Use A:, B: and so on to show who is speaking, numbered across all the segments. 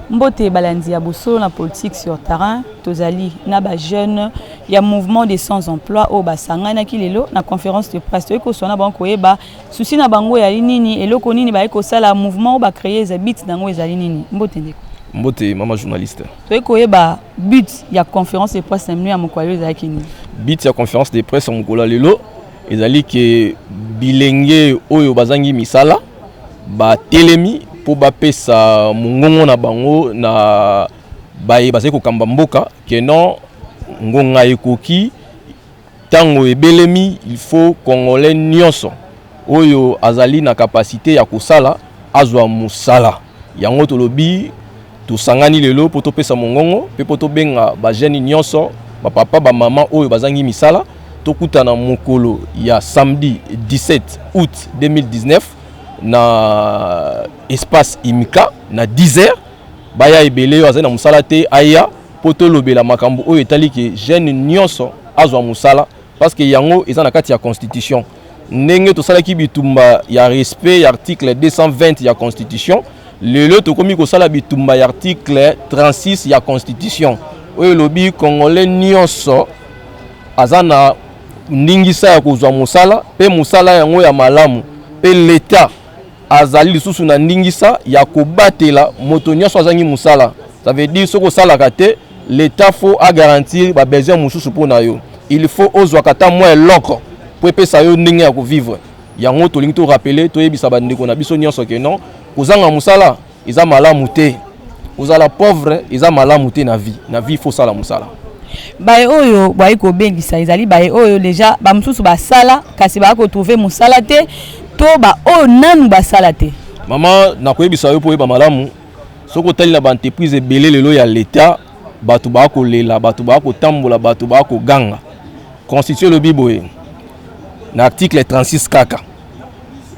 A: Mbote balandi ya boso na politique sur terrain tozali na ba jeune ya mouvement de sans emploi au basanga na kilelo na conférence de presse eko sona banko yeba souci na bango ya nini eloko nini ba eko sala mouvement ba créer za bit nango ezali nini mbote ndeko
B: mbote mama journaliste
A: eko yeba but ya conférence de presse na ya mokwalo za kini
B: but ya conférence de presse mokolo lelo ezali ke bilenge oyo bazangi misala ba telemi po bapesa mungongo na bango na baye bazali kokamba mboka ke non ngonga ekoki tango ebelemi il faut congolais nyonso oyo azali na capacité ya kosala azwa musala yango tolobi tosangani lelo po topesa mungongo pe po tobenga ba jeune nyonso ba papa ba mama oyo bazangi misala tokutana mokolo ya samedi 17 août 2019 na espace Imika na 10h baya ebele azali na musala te aya poto lobela makambo oyo etali ke jeune nyonso azwa musala parce que yango eza na kati ya constitution ndenge to sala ki bitumba ya respect ya article 220 ya constitution lelo to komi ko sala bitumba ya article 36 ya constitution oyo lobi congolais nyonso azana ndingisa ya kozwa musala pe musala yango ya malamu pe l'état azali lisusu na ndingisa ya kobatela moto nyonso azangi musala. Ça veut dire soko sala kate l'état faut a garantir ba besoin mususu pona yo. Il faut ozwa kata moi loko pour pesa yo ndenge ya ko vivre. Yango to lingi to rappeler to yebisa bandeko na biso nyonso ke non kozanga musala iza malamu te. Ozala pauvre iza malamu te na vie faut sala musala.
A: Bae oyo bae ko bengisa ezali bae oyo déjà ba mususu ba sala kasi ba ko trouver musala te to ba o nanu ba sala te.
B: Mama na koyebisa yo po yeba malamu soko tali na ba entreprise ebele lelo ya l'état batu ba ko lela batu ba ko tambola batu ba ko ganga. Constitution le biboye na article 36 kaka.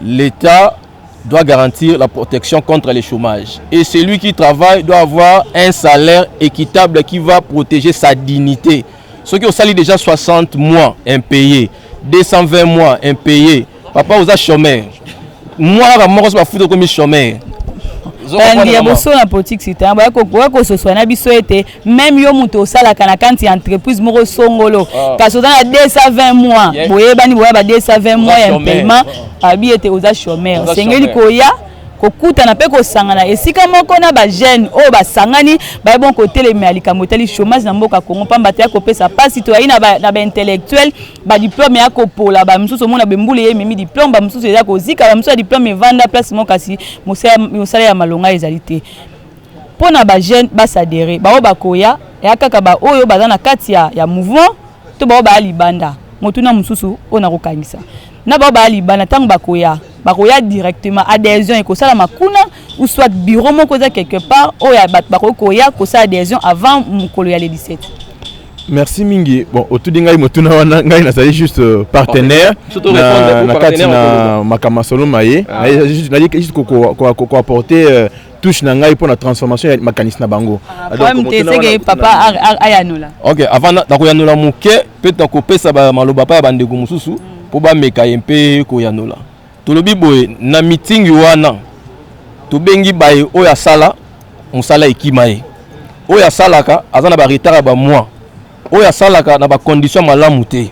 B: L'état doit garantir la protection contre le chômage et celui qui travaille doit avoir un salaire équitable qui va protéger sa dignité. Ceux qui ont sali déjà 60 mois impayés, 220 mois impayés, papa vous a chômeur. Moi la mort va foutre comme chômeur.
A: Bandi ya boso na politique citoyen ba ko so soana biso ete même yo muto sala kana kanti entreprise moko songolo kaso na 220 mois boye bani boye ba 220 mois ya paiement abi ete oza chômeur sengeli koya kokuta na pe ko sangana esika moko na ba jeune o ba sangani ba bon côté le malika moteli chômage na mboka Kongo pamba te ko pesa pasi to ina ba intellectuel ba diplôme ya ko pola ba msusu mona bembule ye mimi diplôme ba msusu ya ko zika ba msusu diplôme vanda place mo kasi musala ya malonga ezalité pona ba jeune ba sadere ba o ba koya ya kaka ba oyo ba na kati ya mouvement to ba o ba libanda motuna msusu ona ko kangisa na ba libanda tango ba koya directement adhésion et ça la makuna ou soit bureau moko za quelque part o ya bat bakoya ko ça adhésion avant mokolo ya le 17.
C: Merci mingi. Bon autour dingai motuna wana ngai na sali juste partenaire na kati na makamasolo maye juste ko apporter touche na ngai pour la transformation ya makanisi na bango.
A: Donc c'est papa ayanola.
B: OK avant na ko yanola muke peut-être ko pesa ba maloba pa bandeko mususu po ba meka mpe ko yanola. Tolobi boye na meeting wana to bengi baye oya sala musala ekimaye oya salaka azana ba retard ba mois oya salaka na ba condition malamu te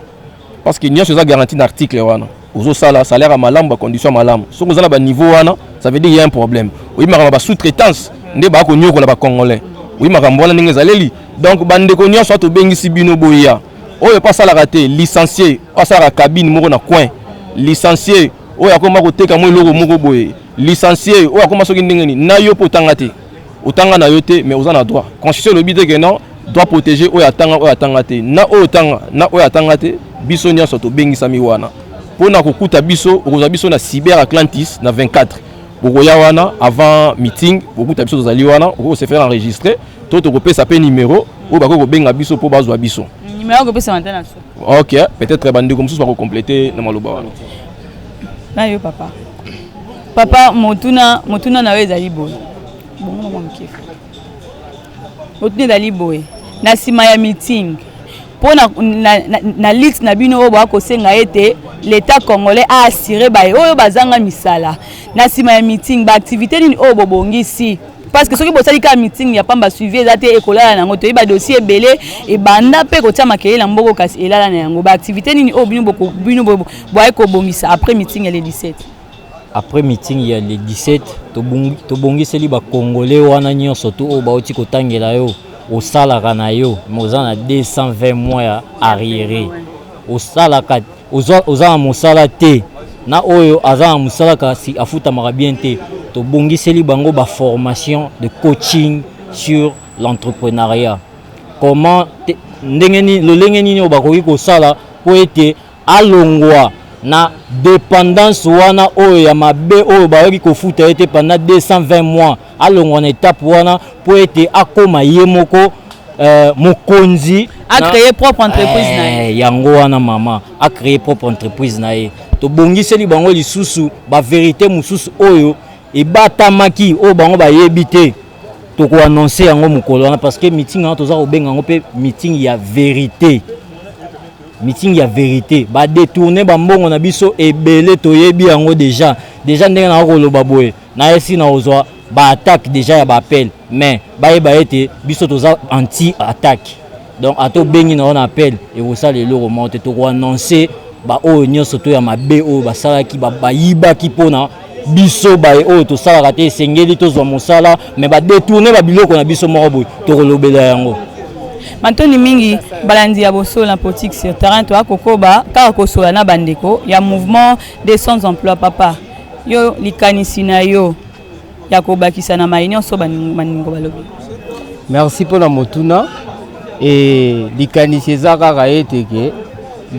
B: parce que nyonso za garantie na article wana ozo sala salaire malamu ba condition malamu soko zana ba niveau wana ça veut dire il y a un problème oui makamba ba sous-traitance nde ba ko nyoko la ba congolais oui makamba wana ndenge zaleli donc bande ko nyonso to bengi sibino boya oyo pas salaka te licencié pasala cabine moko na coin licencié oya koma koteka mo eloko moko boye licencié oya koma soki ndengeni na yo potanga te otanga na yo te mais ozana droit constitution le bide que non doit protéger oya tanga te na oya tanga te biso nyonso to bengisa mi wana pona kokuta biso okoza biso na cyber Atlantis na 24 bokoya wana avant meeting kokuta biso tozali wana oko se faire enregistrer to kopesa pe numéro o bako ko benga biso po bazwa biso
A: numéro ko pesa antenne so.
B: OK peut-être bandeko mususu bako compléter na maloba wana.
A: Na yo papa motuna na weza liboye bongo mwa mkifu motuna da liboye na sima ya meeting pona na liste na bino obo akosenga ete l'état congolais a assuré baye oyo bazanga misala na sima ya meeting ba activité nini obo bongisi parce que soki bosali ka meeting ya pamba suivi ezate ekolala nango to ba dossier belé et banda pe ko tia makele na mboko kasi elala na yango ba activité nini o bino boye ko bongisa après meeting ya le 17.
D: Après meeting ya le 17 to bongiseli ba congolais wana nyonso to o ba oti ko tangela yo au salaka na yo mozana 220 mois ya arriéré au salaka oza mosala te na oyo aza musala kasi afuta bien te to bongiseli bango ba formation de coaching sur l'entrepreneuriat comment ndengeni lolengeni ni obakoki ko sala po ete alongwa na dépendance wana oyo ya mabe oyo bayoki ko futa ete pendant 220 mois alongwa na étape wana po ete akoma yemoko mokonzi
A: a créé propre entreprise na
D: ye yango wana mama a créé propre entreprise na ye to bongiseli bango lisusu ba vérité mususu oyo ebatamaki oyo bango bayebi te to ko annoncer yango mokolo wana parce que meeting wana toza kobenga yango pe meeting ya vérité ba détourner ba mbongo na biso ebele toyebi yango déjà ndenge na koloba boye na esi na ozwa ba attaque déjà ya ba appel mais ba ete biso toza anti attaque donc ato bengi na on appel et vous ça le remonte to ko annoncer ba o nyonso to ya mabe o basalaki ba yibaki pona biso ba o to sala te sengeli to zo mosala mais ba détourner ba biloko na biso moko boy to kolobela yango.
A: Mantoni mingi balandi ya boso la politique sur terrain to akokoba ka kosola na bandeko ya mouvement des sans emploi papa yo likanisi na yo ya kobakisa na maini so baningo balobi.
E: Merci pour la motuna et likanisi ezaka ka eteke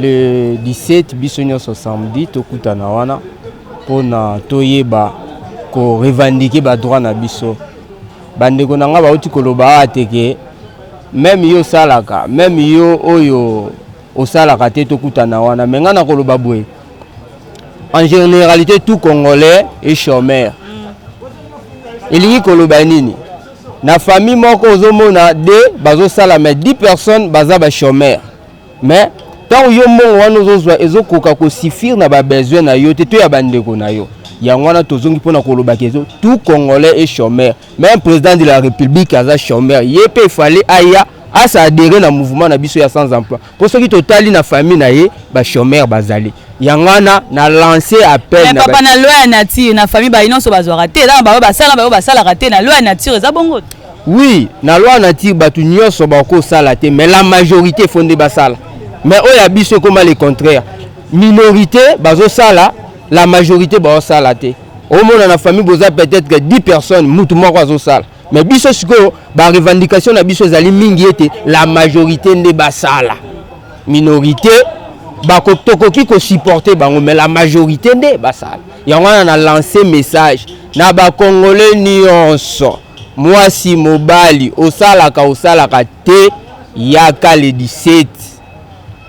E: le 17 bisonyo so samedi tokutana wana pona toyeba ko revendiquer ba droit na biso bandeko nanga ba uti koloba ateke même yo salaka même yo oyo osalaka te tokutana wana menga na koloba boye en généralité tout congolais est chômeur elingi koloba nini na famille moko ozomona de bazo sala mais 10 personnes baza ba chômeur mais tant yo mongo wana ozozwa ezokoka ko suffire na ba besoin na yo te to ya bandeko na yo yango wana tozongi pona koloba kezo tout congolais est chômeur même président de la république aza chômeur yepe fallait aya asa adhérer na mouvement na biso ya sans emploi pour ceux qui totali na famille na ye ba chômeur bazali yangana na lancer appel
A: na papa na loi nature na famille ba inonso bazwaka te na ba basala raté na loi nature za bongo.
E: Oui na loi nature batu nyonso bako sala te mais la majorité fondé basala mais oya biso comme le contraire minorité bazo sala la majorité bazo sala te au monde na famille boza peut-être que 10 personnes mutu moko bazo sala mais biso siko ba revendication na biso zali mingi ete la majorité nde basala minorité bako tokoki ko supporter bango mais la majorité nde basala yango na lancer message na ba congolais nyonso mwasi mobali osalaka te yaka le 17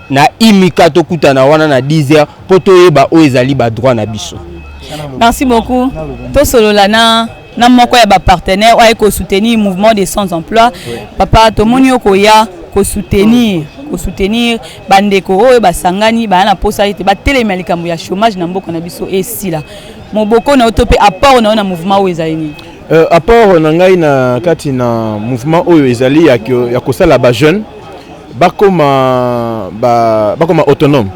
E: na imika tokutana wana na 10h poto yeba o ezali ba droit na biso.
A: Merci beaucoup. To solola na moko ya ba partenaire wa ko soutenir mouvement des sans emploi. Papa to moni okoya ko soutenir bandeko oyo basangani ba na posa ite ba telema likambo ya chômage na mboko na biso esila. Moboko na otope apport na mouvement o ezali.
C: Apport na ngai na kati na mouvement oyo ezali ya kosala ba jeune bakoma autonome.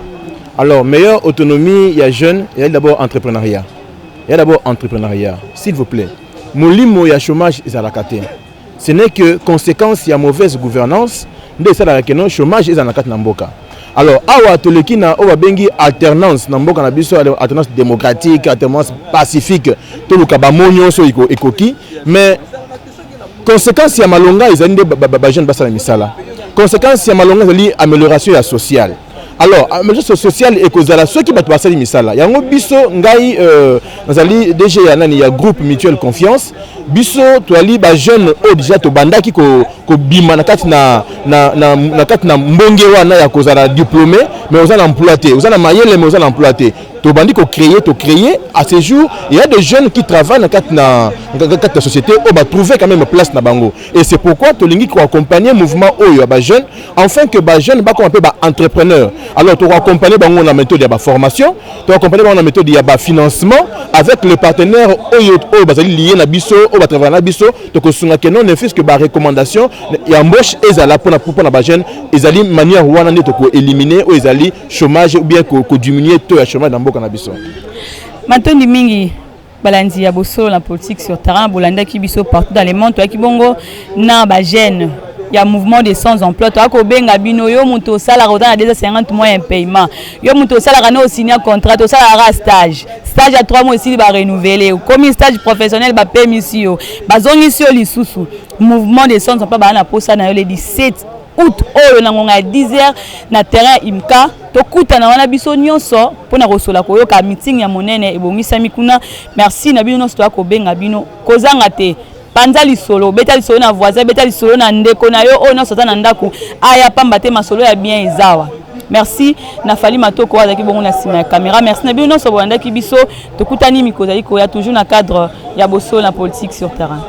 C: Alors meilleure autonomie il y a jeune, il y a d'abord entrepreneuriat. S'il vous plaît. Molimo ya chômage ezalakate. Ce n'est que conséquence ya mauvaise gouvernance de ça la kenon chômage ezalakate na mboka. Alors awa toleki na oba bengi alternance na mboka na biso alternance démocratique, alternance pacifique to luka ba monyo so ekoki mais conséquence ya malonga ezali nde ba jeune basala misala. Conséquence ya malonga ezali amélioration sociale. Alors amélioration sociale ekozala ceux qui bato basali misala yango biso ngai nazali DG ya nani ya groupe mutuel confiance biso toali ba jeune o déjà to bandaki ko bima na kati na kati na mbonge wana ya kozala diplômé mais aux employés aux na mayele mais aux employés to bandi ko créer à ce jour il y a des jeunes qui travaillent dans kati na société o ba trouver quand même place na bango et c'est pourquoi to lingi ko accompagner mouvement oyo ba jeune enfin que ba jeune ba comme un peu ba entrepreneur Alors, tu vas accompagner la méthode de la formation, tu vas accompagner la méthode de la financement avec les partenaires liés à Bisso, au travail à Bisso, donc non ne fait que la recommandation, et embauche et là pour la jeune, ils allaient manière où on est éliminer ou ils allaient chômage ou bien diminuer tout le chômage dans le Bisso.
A: Maintenant, mingi balandi ya boso la politique sur terrain, bolanda ki biso partout dans le monde, to ki bongo na ba jeune. Il y a un mouvement de sans emploi. Tu as benga bino yo muto sala roda na 250 mois un paiement. Yo muto sala kana au signer contrat, to sala stage. Stage à 3 mois ici ba renouveler. Comme stage professionnel ba permission. Bazongi sur lisusu. Mouvement de sans emploi ba na posa na yo le 17 août oyo na ngonga 10h na terrain imka to kuta na wana biso nyonso pona kosola koyoka meeting ya monene ebongisa mikuna. Merci na bino to akobenga bino kozanga te. Panza lisolo, beta lisolo na voisin, beta lisolo na ndeko na yo, na sota na ndaku, aya pamba te masolo ya bien ezawa. Merci, na fali matoko wazaki bongo na sima ya caméra. Merci na bino so bolanda ki biso, tokutani mikozali ko ya toujours na cadre ya boso na politique sur terrain.